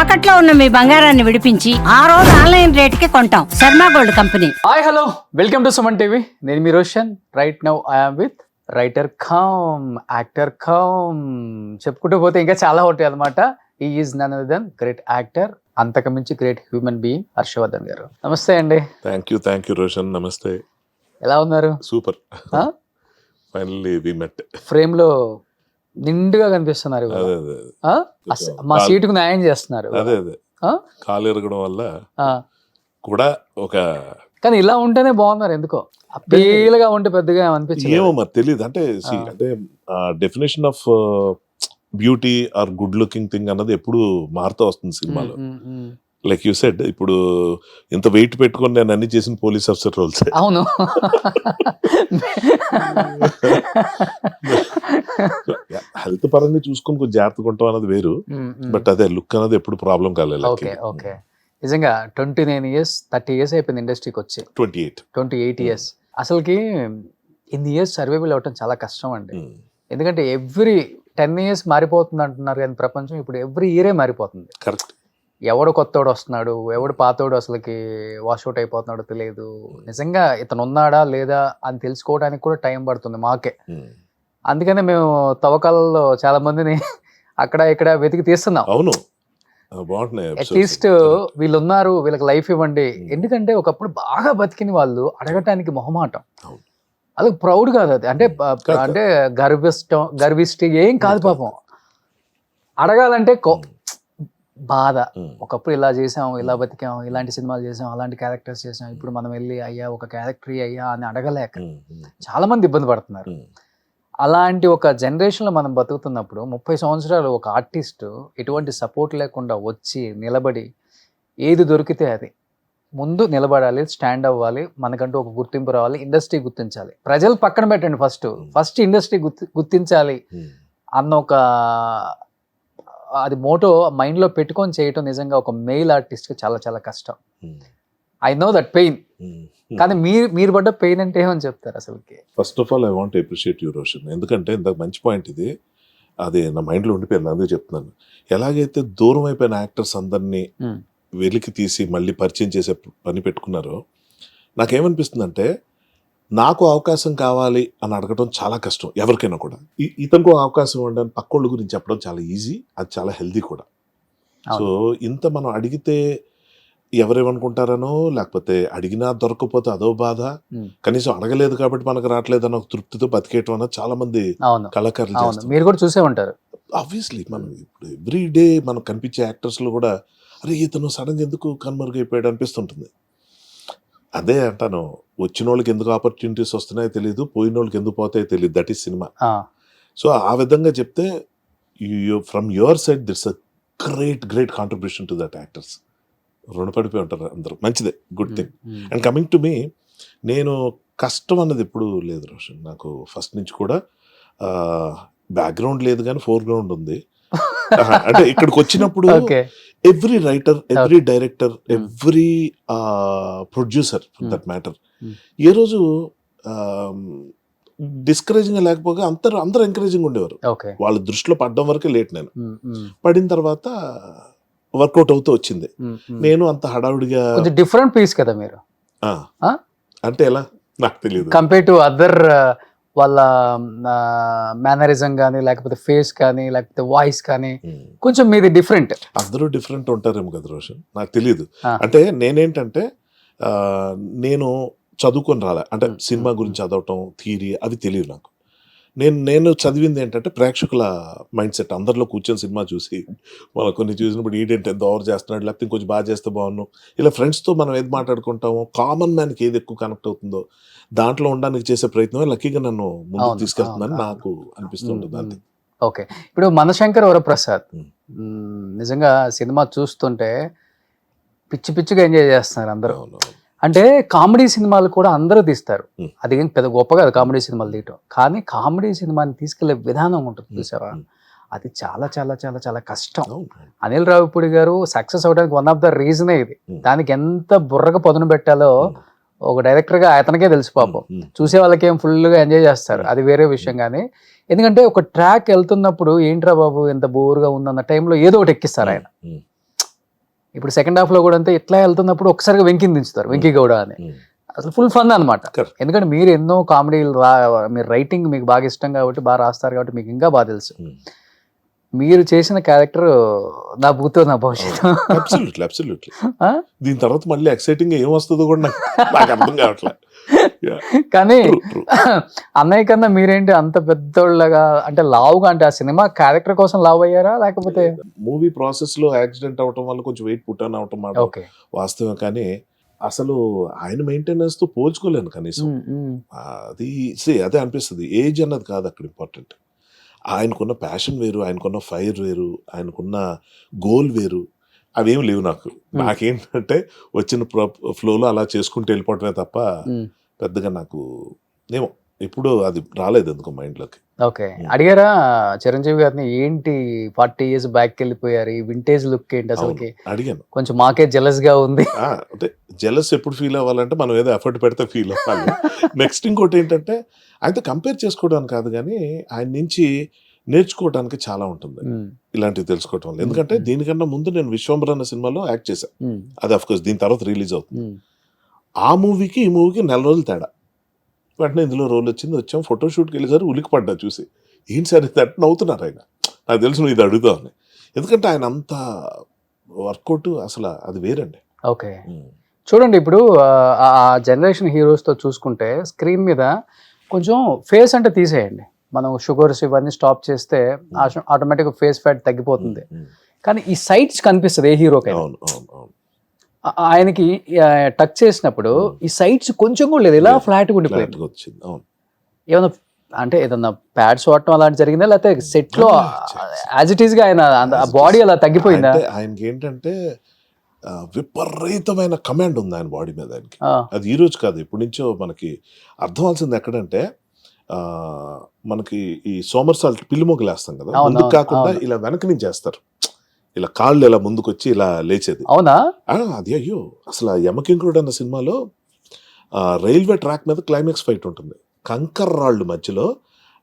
తాకట్లో ఉన్న మీ బంగారాన్ని విడిపించి ఆ రోజు ఆన్లైన్ రేటుకి కొంటాం. Sharma gold company. Hi hello welcome to Suman TV. నేను మీ Roshan. Right now I'm with writer cum actor cum చెప్పుకుంటూ పోతే ఇంకా చాలా ఉంటాయి అనమాట. ఈ is none other than great actor, అంతకుమించి గ్రేట్ హ్యూమన్ బీయింగ్ హర్షవర్ధన్ గారు. నమస్తే అండి. Thank you Roshan. నమస్తే. ఎలా ఉన్నారు? Super. Finally we met. Frame లో నిండుగా కనిపిస్తున్నారు. మా సీటుకు న్యాయం చేస్తున్నారు. అదే కాలు ఎరగడం వల్ల కూడా ఒక, కానీ ఇలా ఉంటేనే బాగున్నారు. ఎందుకో అప్పీలుగా ఉంటే పెద్దగా అనిపించింది. ఏమో మరి తెలియదు. అంటే అంటే definition of beauty or good looking thing అన్నది ఎప్పుడు మారుతూ వస్తుంది సినిమాలో. లైక్ యూ సెడ్, ఇప్పుడు ఇంత వెయిట్ పెట్టుకొని నేను అన్ని చేసిన పోలీస్ ఆఫీసర్ రోల్స్. అవును. హెల్త్ పరంగా చూసుకొని కొంచెం జాగ్రత్తగా ఉంటాం అన్నది వేరు, బట్ అదే లుక్ అన్నది ఎప్పుడు ప్రాబ్లం కాలేదు. ఓకే నిజంగా 29 years 30 years అయిపోయింది ఇండస్ట్రీకి వచ్చి. 28 years. అసలుకి ఇన్ని ఇయర్స్ సర్వైవల్ అవటం చాలా కష్టం అండి. ఎందుకంటే ఎవ్రీ 10 years మారిపోతుంది అంటున్నారు కానీ ప్రపంచం ఇప్పుడు ఎవ్రీ ఇయరే మారిపోతుంది. కరెక్ట్. ఎవడు కొత్తోడు వస్తున్నాడు, ఎవడు పాతోడు అసలుకి వాష్అవుట్ అయిపోతున్నాడో తెలియదు. నిజంగా ఇతను ఉన్నాడా లేదా అని తెలుసుకోవడానికి కూడా టైం పడుతుంది మాకే. అందుకనే మేము తవ్వకాలలో చాలా మందిని అక్కడ ఇక్కడ వెతికి తీస్తున్నాం. అవును, అట్లీస్ట్ వీళ్ళు ఉన్నారు, వీళ్ళకి లైఫ్ ఇవ్వండి. ఎందుకంటే ఒకప్పుడు బాగా బతికిన వాళ్ళు అడగటానికి మొహమాటం, అది ప్రౌడ్ కాదు. అది అంటే అంటే గర్విష్టి ఏం కాదు పాపం. అడగాలంటే బాధ. ఒకప్పుడు ఇలా చేసాం, ఇలా బతికాం, ఇలాంటి సినిమాలు చేసాం, అలాంటి క్యారెక్టర్స్ చేసాం, ఇప్పుడు మనం వెళ్ళి అయ్యా ఒక క్యారెక్టర్ అయ్యా అని అడగలేక చాలా మంది ఇబ్బంది పడుతున్నారు. అలాంటి ఒక జనరేషన్లో మనం బతుకుతున్నప్పుడు 30 సంవత్సరాలు ఒక ఆర్టిస్ట్ ఎటువంటి సపోర్ట్ లేకుండా వచ్చి నిలబడి ఏది దొరికితే అది ముందు నిలబడాలి, స్టాండ్ అవ్వాలి, మనకంటూ ఒక గుర్తింపు రావాలి, ఇండస్ట్రీ గుర్తించాలి. ప్రజలు పక్కన పెట్టండి, ఫస్ట్ ఇండస్ట్రీ గుర్తించాలి అన్న ఒక అది మోటో మైండ్లో పెట్టుకొని చేయటం నిజంగా ఒక మెయిల్ ఆర్టిస్ట్కి చాలా చాలా కష్టం. I know that pain. కానీ మీరు పడ్డ పెయిన్ అంటే ఏమని చెప్తారు అసలుకి? First of all I want appreciate you Roshan. ఎందుకంటే ఇంత మంచి పాయింట్ ఇది, అది నా మైండ్లో ఉండిపోయింది, అందుకే చెప్తున్నాను. ఎలాగైతే దూరం అయిపోయిన యాక్టర్స్ అందరినీ వెలికి తీసి మళ్ళీ పరిచయం చేసే పని పెట్టుకున్నారో, నాకేమనిపిస్తుందంటే నాకు అవకాశం కావాలి అని అడగడం చాలా కష్టం ఎవరికైనా కూడా. ఇతనికి అవకాశం ఇవ్వడానికి పక్కోళ్ళ గురించి చెప్పడం చాలా ఈజీ, అది చాలా హెల్దీ కూడా. సో ఇంత మనం అడిగితే ఎవరేమనుకుంటారనో, లేకపోతే అడిగినా దొరకకపోతే అదో బాధ, కనీసం అడగలేదు కాబట్టి మనకు రావట్లేదు అన్న తృప్తితో బతికేయటం అన్నది చాలా మంది కళాకారులు చేస్తారు. మీరు కూడా చూసే ఉంటారు. ఆబ్వియస్లీ మనం ఇప్పుడు ఎవ్రీ డే మనకు కనిపించే యాక్టర్స్లో కూడా అరే ఇతను సడన్గా ఎందుకు కనుమరుగైపోయాడు అనిపిస్తుంటుంది. అదే అంటాను, వచ్చిన వాళ్ళకి ఎందుకు ఆపర్చునిటీస్ వస్తున్నాయో తెలియదు, పోయిన వాళ్ళకి ఎందుకు పోతాయో తెలియదు. That is cinema. సో ఆ విధంగా చెప్తే from your side it's a great contribution to that actors. రుణపడిపోయి ఉంటారు అందరూ, మంచిదే, good thing. And coming to మీ, నేను కష్టం అన్నది ఎప్పుడు లేదు రోషన్. నాకు ఫస్ట్ నుంచి కూడా బ్యాక్గ్రౌండ్ లేదు కానీ ఫోర్గ్రౌండ్ ఉంది. అంటే ఇక్కడికి వచ్చినప్పుడు every writer, every director, every producer for that matter ఏ రోజు డిస్కరేజింగ్ లేకపోగా అందరూ ఎంకరేజింగ్ ఉండేవారు. వాళ్ళ దృష్టిలో పడ్డం వరకే లేట్. నేను పడిన తర్వాత వర్కౌట్ అవుతూ వచ్చింది. నేను అంత హడావుడిగా డిఫరెంట్ పీస్ కదా మీరు. అంటే ఎలా నాకు తెలియదు, కంపేర్ టు అదర్ వాళ్ళ మేనరిజం కానీ, లేకపోతే ఫేస్ కానీ, లేకపోతే వాయిస్ కానీ కొంచెం మీది డిఫరెంట్. అందరూ డిఫరెంట్ ఉంటారేమో కదా రోషన్, నాకు తెలియదు. అంటే నేనేంటంటే నేను చదువుకొని రాలే, అంటే సినిమా గురించి చదవటం, థియరీ అవి తెలియదు నాకు. నేను చదివింది ఏంటంటే ప్రేక్షకుల మైండ్ సెట్. అందరిలో కూర్చొని సినిమా చూసి మనం కొన్ని చూసినప్పుడు ఈడేంటి ఎంత ఓవర్ చేస్తున్నాడు, లేకపోతే ఇంకొంచెం బాగా చేస్తే బాగున్నాం, ఇలా ఫ్రెండ్స్తో మనం ఏది మాట్లాడుకుంటామో, కామన్ మ్యాన్కి ఏది ఎక్కువ కనెక్ట్ అవుతుందో దాంట్లో ఉండడానికి చేసే ప్రయత్నమే లక్కీగా నన్ను ముందుకు తీసుకెళ్తుందని నాకు అనిపిస్తుంటుంది. అంతే. ఓకే, ఇప్పుడు మనశంకర్ వరప్రసాద్ నిజంగా సినిమా చూస్తుంటే పిచ్చిగా ఎంజాయ్ చేస్తున్నారు అందరూ. అంటే కామెడీ సినిమాలు కూడా అందరూ తీస్తారు, అది పెద్ద గొప్ప కాదు కామెడీ సినిమాలు తీయటం. కానీ కామెడీ సినిమాని తీసుకెళ్లే విధానం ఉంటుంది చూసావా, అది చాలా చాలా చాలా చాలా కష్టం. అనిల్ రావిపూడి గారు సక్సెస్ అవడానికి వన్ ఆఫ్ ద రీజనే ఇది. దానికి ఎంత బుర్రగా పదును పెట్టాలో ఒక డైరెక్టర్గా అతనికే తెలుసు పాపం. చూసే వాళ్ళకి ఏం ఫుల్గా ఎంజాయ్ చేస్తారు, అది వేరే విషయం. కానీ ఎందుకంటే ఒక ట్రాక్ వెళ్తున్నప్పుడు ఏంట్రా బాబు ఎంత బోర్గా ఉందన్న టైంలో ఏదో ఒకటి ఎక్కిస్తారు ఆయన. ఇప్పుడు సెకండ్ హాఫ్ లో కూడా అంతే ఇట్లా వెళ్తున్నప్పుడు ఒకసారిగా వెంకిని దించుతారు, వెంకీ గౌడ అని. అసలు ఫుల్ ఫన్ అనమాట. Correct. ఎందుకంటే మీరు ఎన్నో కామెడీలు మీరు రైటింగ్ మీకు బాగా ఇష్టం కాబట్టి బాగా రాస్తారు కాబట్టి మీకు ఇంకా బాగా తెలుసు. మీరు చేసిన క్యారెక్టర్ నా భూతో నా భవిష్యత్తు. Absolutely absolutely. దీని తర్వాత మళ్ళీ ఎక్సైటింగ్ ఏం వస్తుందో కూడా నాకు అర్థం కావట్లేదు. కానీ అన్నయ్య కన్నా మీరేంటి అంత పెద్దోళ్ళగా అంటే లావుగా, అంటే ఆ సినిమా క్యారెక్టర్ కోసం లావు అయ్యారా లేకపోతే? మూవీ ప్రాసెస్ లో యాక్సిడెంట్ అవటం వల్ల కొంచెం వెయిట్ పుట్టాను అవటం మాట ఓకే. వాస్తవం. కానీ అసలు ఆయన మెయింటెనెన్స్ తో పోల్చుకోలేను కనీసం. అది అదే అనిపిస్తుంది. ఏజ్ అన్నది కాదు అక్కడ ఇంపార్టెంట్. ఆయనకున్న ప్యాషన్ వేరు, ఆయనకున్న ఫైర్ వేరు, ఆయనకున్న గోల్ వేరు. అవేం లేవు నాకు. నాకేంటంటే వచ్చిన ఫ్లోలో అలా చేసుకుంటూ వెళ్ళిపోవటమే తప్ప పెద్దగా నాకు ఏమో ఎప్పుడు అది రాలేదు ఎందుకో మైండ్లోకి. ఓకే. అడిగారా చిరంజీవి గారిని ఏంటి 40 years బ్యాక్ వెళ్ళిపోయారు, ఈ వింటేజ్ లుక్ ఏంటి అసలుకి? అడిగాను. కొంచెం మాకే జెలస్ గా ఉంది. అంటే జెలస్ ఎప్పుడు ఫీల్ అవ్వాలంటే మనం ఏదో ఎఫర్ట్ పెడితే ఫీల్ అవ్వాలి. నెక్స్ట్ ఇంకోటి ఏంటంటే ఆయనతో కంపేర్ చేసుకోవడానికి కాదు కానీ ఆయన నుంచి నేర్చుకోవడానికి చాలా ఉంటుంది ఇలాంటివి తెలుసుకోవటం వల్ల. ఎందుకంటే దీనికన్నా ముందు నేను విశ్వంబర్ అన్న సినిమాలో యాక్ట్ చేశాను. అది అఫ్ కోర్స్ దీని తర్వాత రిలీజ్ అవుతుంది. ఆ మూవీకి ఈ మూవీకి 4 రోజులు తేడా. వెంటనే ఇందులో రోల్ వచ్చింది, వచ్చాం, ఫోటోషూట్కి వెళ్ళేసరి ఉలికి పడ్డా చూసి. ఏంటి సార్ ఇది అంటే నవ్వుతున్నారు ఆయన. నాకు తెలుసు నువ్వు ఇది అడుగుతావని. ఎందుకంటే ఆయన అంత వర్కౌట్ అసలు అది వేరండి. ఓకే. చూడండి ఇప్పుడు ఆ జనరేషన్ హీరోస్తో చూసుకుంటే స్క్రీన్ మీద కొంచెం ఫేస్ అంటే తీసేయండి, మనం షుగర్స్ ఇవన్నీ స్టాప్ చేస్తే ఆటోమేటిక్గా ఫేస్ ఫ్యాట్ తగ్గిపోతుంది. కానీ ఈ సైట్స్ కనిపిస్తుంది ఏ హీరోకి. ఆయనకి టచ్ చేసినప్పుడు ఈ సైట్స్ కొంచెం కూడా లేదు, ఇలా ఫ్లాట్ ఉండిపోయింది. ఏమన్నా అంటే ఏదన్నా ప్యాడ్స్ వాడటం అలాంటి జరిగిందా లేకపోతే సెట్ లో యాజ్ ఇట్ ఈస్ గా ఆయన బాడీ అలా తగ్గిపోయిందా? ఆయనకి ఏంటంటే విపరీతమైన కమాండ్ ఉంది ఆయన బాడీ మీద. ఆయనకి అది ఈ రోజు కాదు, ఇప్పటి నుంచో మనకి అర్థం అవ్వాల్సింది ఎక్కడంటే మనకి ఈ సోమర్సాల్ట్ పిల్లి మొగ్గలు వేస్తాం కదా, ముందుకు కాకుండా ఇలా వెనక నుంచి వేస్తారు, ఇలా కాళ్ళు ఇలా ముందుకు వచ్చి ఇలా లేచేది. అవునా? అది అయ్యో అసలు యమకింకుడు అన్న సినిమాలో రైల్వే ట్రాక్ మీద క్లైమాక్స్ ఫైట్ ఉంటుంది. కంకర్ రాళ్ళు మధ్యలో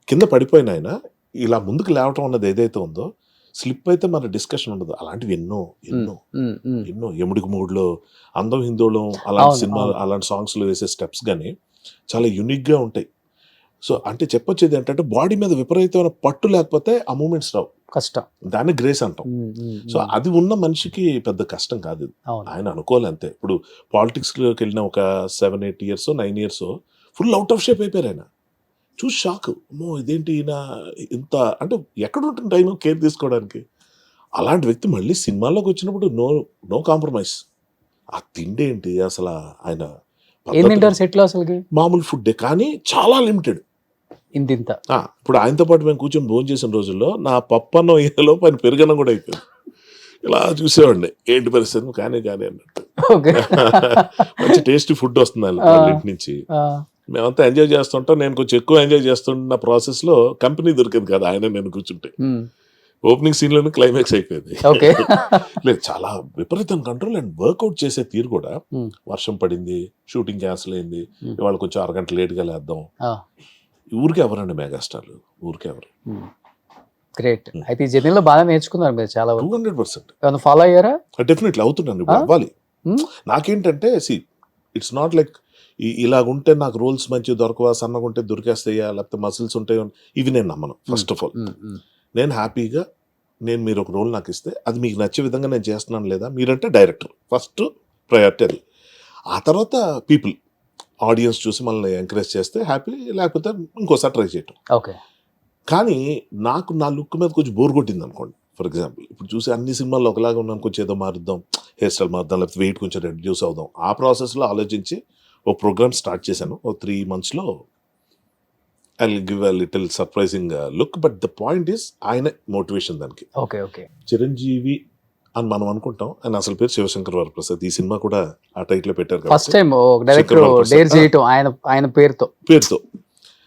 కింద పడిపోయిన ఆయన ఇలా ముందుకు లేవటం అన్నది ఏదైతే ఉందో, స్లిప్ అయితే మన డిస్కషన్ ఉండదు. అలాంటివి ఎన్నో ఎన్నో ఎన్నో యముడికి మూడులో, అందం హిందోళం అలాంటి సినిమా అలాంటి సాంగ్స్లో వేసే స్టెప్స్ కానీ చాలా యూనిక్గా ఉంటాయి. సో అంటే చెప్పొచ్చేది ఏంటంటే బాడీ మీద విపరీతమైన పట్టు లేకపోతే ఆ మూమెంట్స్ రావు, కష్టం. దాన్ని గ్రేస్ అంటాం. సో అది ఉన్న మనిషికి పెద్ద కష్టం కాదు, ఆయన అనుకోవాలి అంతే. ఇప్పుడు పాలిటిక్స్లోకి వెళ్ళిన ఒక 7-8 years 9 years full out of shape అయిపోయారు ఆయన. చూసి షాక్, అమ్మో ఇదేంటి ఈయన ఇంత అంటే ఎక్కడ ఉంటుంది టైం కేర్ తీసుకోవడానికి. అలాంటి వ్యక్తి మళ్ళీ సినిమాల్లోకి వచ్చినప్పుడు నో కాంప్రమైజ్. ఆ తిండి ఏంటి అసలు, ఆయన మామూలు ఫుడ్ కానీ చాలా లిమిటెడ్. ఇంత ఇప్పుడు ఆయనతో పాటు మేము కూర్చొని భోజనం చేసిన రోజుల్లో నా పప్పన్న ఏలో పైన పెరుగన్నం కూడా అయిపోయింది. ఇలా చూసేవాడిని ఏంటి పరిస్థితి కానీ కానీ అన్నట్టు. మంచి టేస్టీ ఫుడ్ వస్తుంది వాళ్ళ ఇంటి నుంచి. మేమంతా ఎంజాయ్ చేస్తుంటాం. నేను కొంచెం ఎక్కువ ఎంజాయ్ చేస్తున్న ప్రాసెస్ లో కంపెనీ దొరికింది కదా, ఆయన నేను కూర్చుంటే ఓపెనింగ్ సీన్ లోనే క్లైమాక్స్ అయిపోయింది. లేదు చాలా విపరీతం కంట్రోల్ అండ్ వర్కౌట్ చేసే తీరు కూడా. వర్షం పడింది, షూటింగ్ క్యాన్సిల్ అయింది, ఇవాళ కొంచెం 1 గంట లేట్గా లేద్దాం. ఊరికే ఎవరండి మెగాస్టార్లు, ఊరికే ఎవరు. గ్రేట్. అయితే ఈ జర్నీలో బాగా నేర్చుకున్నారు మీరు చాలా 200%. ఫాలో అయ్యారా? డెఫినెట్లీ అవుతున్నాను, ఇప్పుడు అవ్వాలి. నాకేంటంటే ఇట్స్ నాట్ లైక్ ఇలాగుంటే నాకు రోల్స్ మంచిగా దొరకవా, సన్నగా ఉంటే దొరికేస్తాయా, లేకపోతే మసిల్స్ ఉంటాయో, ఇవి నేను నమ్మను. ఫస్ట్ ఆఫ్ ఆల్ నేను హ్యాపీగా మీరు ఒక రోల్ నాకు ఇస్తే అది మీకు నచ్చే విధంగా నేను చేస్తున్నాను లేదా, మీరంటే డైరెక్టర్ ఫస్ట్ ప్రయారిటీ అది. ఆ తర్వాత పీపుల్ ఆడియన్స్ చూసి మనల్ని ఎంకరేజ్ చేస్తే హ్యాపీ, లేకపోతే ఇంకోసారి ట్రై చేయటం. ఓకే. కానీ నాకు నా లుక్ మీద కొంచెం బోర్ కొట్టింది అనుకోండి. ఫర్ ఎగ్జాంపుల్ ఇప్పుడు చూసి అన్ని సినిమాల్లో ఒకలాగా ఉన్నాను, కొంచెం ఏదో మారుద్దాం, హెయిర్ స్టైల్ మారుద్దాం, లేకపోతే వెయిట్ కొంచెం రెడ్యూస్ అవుదాం. ఆ ప్రాసెస్లో ఆలోచించి ఒక ప్రోగ్రామ్ స్టార్ట్ చేశాను. ఒక 3 monthsలో I will give a little surprising look. But the point is ఆయన మోటివేషన్ దానికి. Okay okay. చిరంజీవి అని మనం అనుకుంటాం, ఆయన అసలు పేరు శివశంకర్ వరప్రసాద్. ఈ సినిమా కూడా ఆ టైటిల్ పెట్టారు ఫస్ట్ టైం డైరెక్టర్ డేర్ చేయటం ఆయన పేరుతో.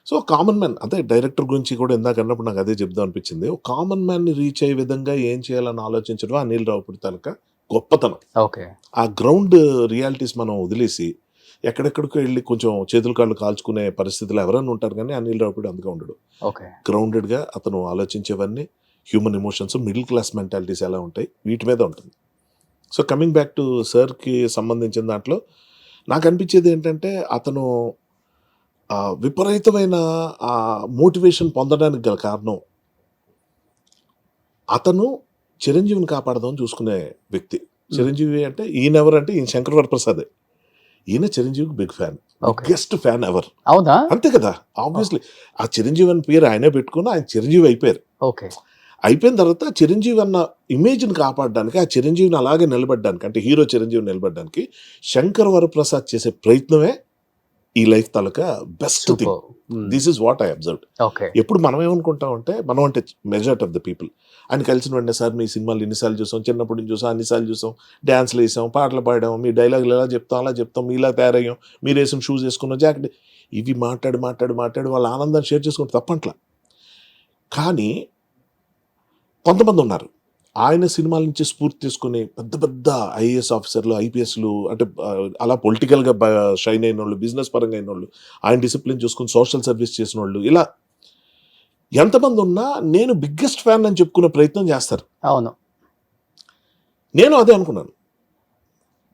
సో కామన్ మ్యాన్, అదే డైరెక్టర్ గురించి కూడా ఇందాక అన్నప్పుడు నాకు అదే చెప్దాం అనిపించింది. ఒక కామన్ మ్యాన్ ని రీచ్ అయ్యే విధంగా ఏం చేయాలని ఆలోచించడం అనిల్ రావిపూడి తనక గొప్పతనం. ఓకే. ఆ గ్రౌండ్ రియాలిటీస్ మనం వదిలేసి ఎక్కడెక్కడికో వెళ్ళి కొంచెం చేతులు కాళ్ళు కాల్చుకునే పరిస్థితులు ఎవరైనా ఉంటారు, కానీ అనిల్ రావిపూడి అందుగా ఉండడు. గ్రౌండెడ్ గా అతను ఆలోచించేవన్నీ human emotions, middle class mentalities ఎలా ఉంటాయి వీటి మీద ఉంటుంది. సో కమింగ్ బ్యాక్ టు సార్కి సంబంధించిన దాంట్లో నాకు అనిపించేది ఏంటంటే అతను విపరీతమైన మోటివేషన్ పొందడానికి గల కారణం అతను చిరంజీవిని కాపాడదామని చూసుకునే వ్యక్తి. చిరంజీవి అంటే ఈయన ఎవరు అంటే ఈయన శంకర్ వరప్రసాదే. ఈయన చిరంజీవికి big fan, biggest fan ever. అవునా? అంతే కదా, ఆబ్వియస్లీ. ఆ చిరంజీవి అని పేరు ఆయనే పెట్టుకుని ఆయన చిరంజీవి అయిపోయారు. ఓకే. అయిపోయిన తర్వాత చిరంజీవి అన్న ఇమేజ్ని కాపాడడానికి, ఆ చిరంజీవిని అలాగే నిలబడడానికి, అంటే హీరో చిరంజీవి నిలబడడానికి శంకర్ వరప్రసాద్ చేసే ప్రయత్నమే ఈ life taluka best thing. This is what I observe. Okay. ఎప్పుడు మనం ఏమనుకుంటాం అంటే, మనం అంటే మెజారిటీ ఆఫ్ ద పీపుల్ ఆయన కలిసిన వెంటనే, సార్ మీ సినిమాలు ఎన్నిసార్లు చూసాం, చిన్నప్పటి నుంచి చూసాం, అన్నిసార్లు చూసాం, డ్యాన్స్లు వేసాం, పాటలు పాడాం, మీ డైలాగులు ఎలా చెప్తాం అలా చెప్తాం, మీ ఇలా తయారయ్యాం, మీరు వేసిన షూస్ వేసుకున్నాం, జాకెట్, ఇవి మాట్లాడి వాళ్ళ ఆనందాన్ని షేర్ చేసుకుంటే తప్పట్లా. కానీ కొంతమంది ఉన్నారు ఆయన సినిమాల నుంచి స్ఫూర్తి తీసుకుని పెద్ద పెద్ద ఐఏఎస్ ఆఫీసర్లు, ఐపీఎస్లు, అంటే అలా పొలిటికల్గా షైన్ అయిన వాళ్ళు, బిజినెస్ పరంగా అయిన వాళ్ళు, ఆయన డిసిప్లిన్ చూసుకుని సోషల్ సర్వీస్ చేసిన వాళ్ళు, ఇలా ఎంతమంది ఉన్నా నేను బిగ్గెస్ట్ ఫ్యాన్ అని చెప్పుకునే ప్రయత్నం చేస్తారు. అవును, నేను అదే అనుకున్నాను.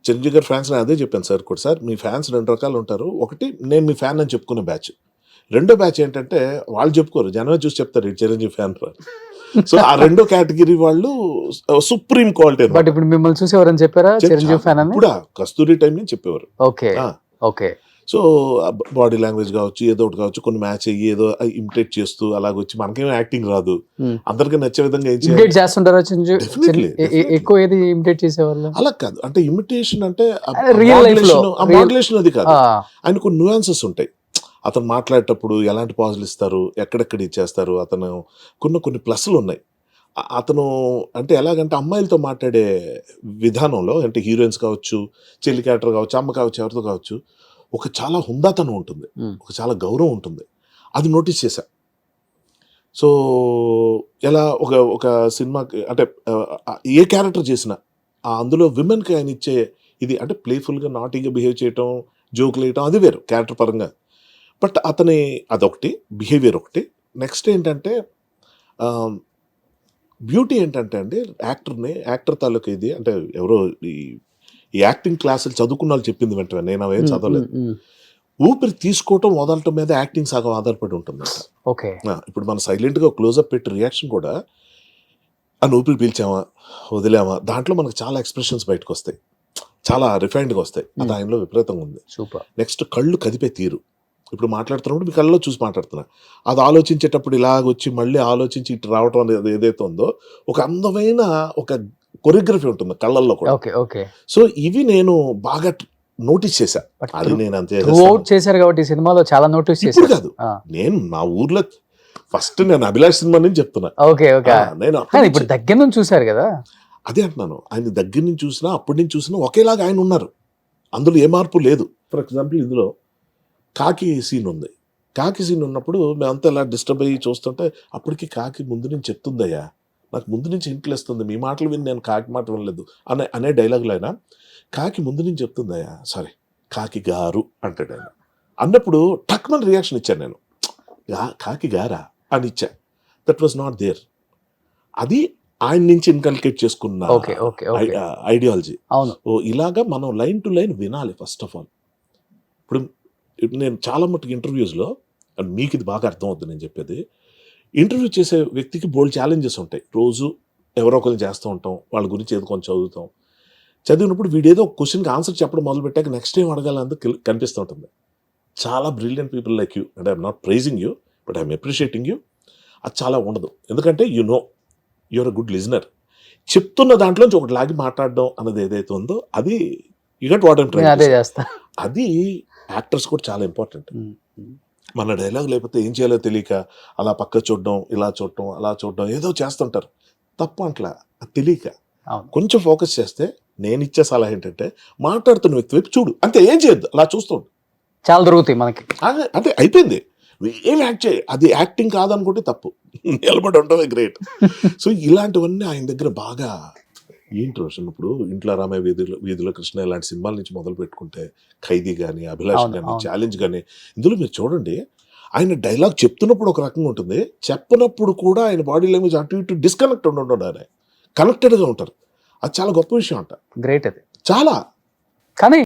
చిరంజీవి గారి ఫ్యాన్స్ నేను అదే చెప్పాను సార్ కూడా, సార్ మీ ఫ్యాన్స్ 2 రకాలు ఉంటారు. ఒకటి నేను మీ ఫ్యాన్ అని చెప్పుకునే బ్యాచ్. రెండో బ్యాచ్ ఏంటంటే వాళ్ళు చెప్పుకోరు, జనమే చూసి చెప్తారు ఈ చిరంజీవి ఫ్యాన్. సో ఆ రెండో కేటగిరీ వాళ్ళు సుప్రీం క్వాలిటీ. బట్ ఇప్పుడు మిమ్మల్ని చూసి ఎవరైనా చెప్పారా చిరంజీవి ఫ్యాన్ అని? కూడా కస్తూరి టైం నుంచి చెప్పేవారు. Okay. Okay. So body language కావచ్చు, ఏదో ఒకటి కావచ్చు, కొన్ని మ్యాచ్ అయ్యి ఏదో ఇమిటేట్ చేస్తూ అలాగొచ్చి, మనకేమో యాక్టింగ్ రాదు, అందరికీ నచ్చే విధంగా ఇమిటేట్ చేస్తుంటారా? ఎక్కువ ఏది ఇమిటేట్ చేసేవాళ్ళు? అలా కాదు, అంటే ఇమిటేషన్ అంటే రియల్ లైఫ్ లో మాడ్యులేషన్ అది కాదు. ఆయన కొన్ని న్యూయాన్సెస్ ఉంటాయి. అతను మాట్లాడేటప్పుడు ఎలాంటి పాజులు ఇస్తారు, ఎక్కడెక్కడ ఇచ్చేస్తారు, అతను కొన్ని ప్లస్లు ఉన్నాయి. అతను అంటే ఎలాగంటే అమ్మాయిలతో మాట్లాడే విధానంలో, అంటే హీరోయిన్స్ కావచ్చు, చెల్లి క్యారెక్టర్ కావచ్చు, అమ్మ కావచ్చు, ఎవరితో కావచ్చు, ఒక చాలా హుందాతనం ఉంటుంది, ఒక చాలా గౌరవం ఉంటుంది. అది నోటీస్ చేశా. సో ఎలా ఒక సినిమాకి అంటే ఏ క్యారెక్టర్ చేసినా అందులో విమెన్కి ఆయన ఇచ్చే ఇది, అంటే ప్లేఫుల్గా నాటీగా బిహేవ్ చేయటం, జోకులు వేయటం, అది వేరు క్యారెక్టర్ పరంగా. బట్ అతని అదొకటి, బిహేవియర్ ఒకటి. నెక్స్ట్ ఏంటంటే బ్యూటీ ఏంటంటే అండి, యాక్టర్ తాలూకా ఇది, అంటే ఎవరో ఈ యాక్టింగ్ క్లాసులు చదువుకున్న వాళ్ళు చెప్పింది వెంటనే, నేను అవేం చదవలేదు. ఊపిరి తీసుకోవటం వదలటం మీద యాక్టింగ్ సగం ఆధారపడి ఉంటుంది. ఓకే. ఇప్పుడు మనం సైలెంట్గా క్లోజప్ పెట్టి రియాక్షన్ కూడా, అని ఊపిరి పీల్చామా వదిలామా, దాంట్లో మనకు చాలా ఎక్స్ప్రెషన్స్ బయటకు వస్తాయి, చాలా రిఫైన్డ్గా వస్తాయి. అది ఆయనలో విపరీతంగా ఉంది. సూపర్. నెక్స్ట్ కళ్ళు కదిపే తీరు. ఇప్పుడు మాట్లాడుతున్నప్పుడు మీ కళ్ళలో చూసి మాట్లాడుతున్నా, అది ఆలోచించేటప్పుడు ఇలాగొచ్చి మళ్ళీ ఆలోచించి ఇటు రావటం అనేది ఏదైతే ఉందో, ఒక అందమైన ఒక కొరియోగ్రఫీ ఉంటుంది కళ్ళల్లో కూడా. ఓకే. ఓకే. సో ఇవి నేను బాగా నోటీస్ చేశా. అది నేను అంతే చేశారు కాబట్టి ఈ సినిమాలో చాలా నోటీస్ చేశారు. కాదు, నేను నా ఊర్లో ఫస్ట్ నేను అభిలాష్ సినిమా నుంచి చెప్తున్నా. ఓకే. ఓకే. నేను ఇప్పుడు దగ్గర నుంచి చూశారు కదా, అదే అంటున్నాను. ఆయన దగ్గర నుంచి చూసినా, అప్పటి నుంచి చూసినా ఒకేలాగా ఆయన ఉన్నారు, అందులో ఏ మార్పు లేదు. ఫర్ ఎగ్జాంపుల్ ఇందులో కాకి సీన్ ఉంది. కాకి సీన్ ఉన్నప్పుడు మేమంతా ఇలా డిస్టర్బ్ అయ్యి చూస్తుంటే, అప్పటికి కాకి ముందు నుంచి చెప్తుందయ్యా, నాకు ముందు నుంచి ఇంట్లేస్తుంది, మీ మాటలు విని నేను కాకి మాట వినలేదు అనే డైలాగులు అయినా, కాకి ముందు నుంచి చెప్తుందయ్యా, సారీ కాకి గారు అంటాడు ఆయన. అన్నప్పుడు టక్మన్ రియాక్షన్ ఇచ్చాను నేను, కాకి గారా అని ఇచ్చా. That was not there. అది ఆయన నుంచి ఇన్కల్కేట్ చేసుకున్న ఐడియాలజీ. ఇలాగా మనం లైన్ టు లైన్ వినాలి ఫస్ట్ ఆఫ్ ఆల్. ఇప్పుడు నేను చాలా మట్టుకు ఇంటర్వ్యూస్లో, అండ్ మీకు ఇది బాగా అర్థం అవుతుంది నేను చెప్పేది, ఇంటర్వ్యూ చేసే వ్యక్తికి బోల్డ్ ఛాలెంజెస్ ఉంటాయి. రోజు ఎవరో ఒకరు చేస్తూ ఉంటాం, వాళ్ళ గురించి ఏదో కొంచెం చదువుతాం. చదివినప్పుడు వీడేదో ఒక క్వశ్చన్కి ఆన్సర్ చెప్పడం మొదలు పెట్టాక నెక్స్ట్ ఏం అడగాలందుకు కనిపిస్తూ ఉంటుంది. చాలా brilliant people like you, and I'm not praising you, but I'm appreciating you. అది చాలా ఉండదు, ఎందుకంటే you know you're a good listener. చెప్తున్న దాంట్లోంచి ఒకటి లాగి మాట్లాడడం అన్నది ఏదైతే ఉందో, అది you got what I'm trying. అది యాక్టర్స్ కూడా చాలా ఇంపార్టెంట్. మన డైలాగ్ లేకపోతే ఏం చేయాలో తెలియక అలా పక్క చూడడం, ఇలా చూడటం, అలా చూడడం, ఏదో చేస్తుంటారు. తప్పు అట్లా, అది తెలియక కొంచెం ఫోకస్ చేస్తే, నేను ఇచ్చే సలహా ఏంటంటే, మాట్లాడుతున్న వ్యక్తి వైపు చూడు, అంతే, ఏం చేయొద్దు, అలా చూస్తుండు, చాలా దొరుకుతాయి మనకి. అంటే అయిపోయింది, ఏం యాక్ట్ చేయి, అది యాక్టింగ్ కాదనుకుంటే తప్పు, నిలబడి ఉండవే గ్రేట్. సో ఇలాంటివన్నీ ఆయన దగ్గర బాగా ఏంటి రోషన్. ఇప్పుడు ఇంట్లో రామయ్య వీధిలో కృష్ణ ఇలాంటి సినిమాల నుంచి మొదలు పెట్టుకుంటే, ఖైదీ కానీ, అభిలాష్ కానీ, ఛాలెంజ్ కానీ, ఇందులో మీరు చూడండి, ఆయన డైలాగ్ చెప్తున్నప్పుడు ఒక రకంగా ఉంటుంది, చెప్పనప్పుడు కూడా ఆయన బాడీ లాంగ్వేజ్ అటు ఇటు డిస్కనెక్ట్ ఉండడం, ఆయన కనెక్టెడ్గా ఉంటారు. అది చాలా గొప్ప విషయం అంట, గ్రేట్ అది. చాలా. కానీ